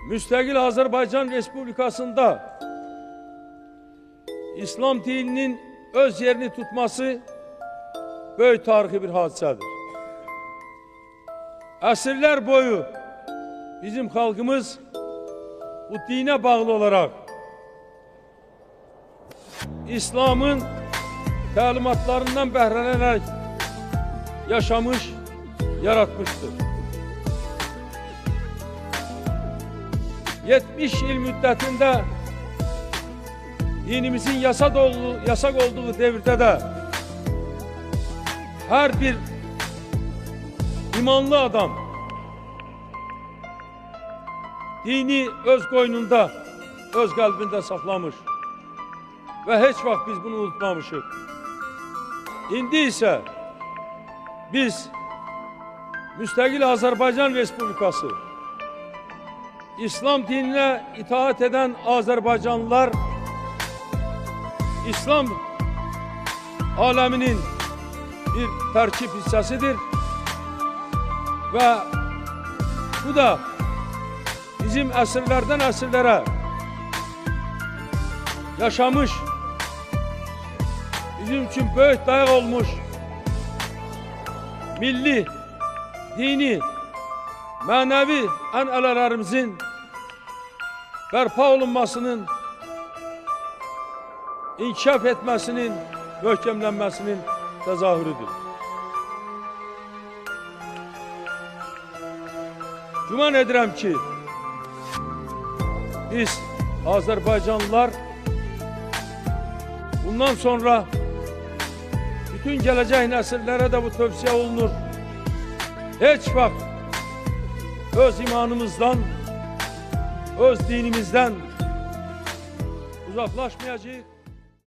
müstakil Azerbaycan Respublikası'nda İslam dininin öz yerini tutması böyük tarihi bir hadisedir. Əsrlər boyu bizim halkımız bu dine bağlı olarak İslam'ın təlimatlarından bəhrələnərək yaşamış, yaratmıştır. 70 il müddətində dinimizin yasak olduğu devirde de her bir imanlı adam dini öz qoynunda, öz qəlbində saxlamış ve heç vaxt biz bunu unutmamışıq. İndi ise biz müstakil Azerbaycan Respublikası, İslam dinine itaat eden Azerbaycanlılar, İslam aleminin bir tərkib hissəsidir ve bu da bizim əsrlərdən əsrlərə yaşamış, bizim için böyük dayaq olmuş milli, dini, mənəvi ənənələrimizin bərpa olunmasının, inkişaf etməsinin, möhkəmlənməsinin təzahürüdür. Güman edirəm ki, biz Azerbaycanlılar bundan sonra bütün gelecek nesillere de bu tövsiye olunur. Hiç vaxt öz imanımızdan, öz dinimizden uzaklaşmayacağız.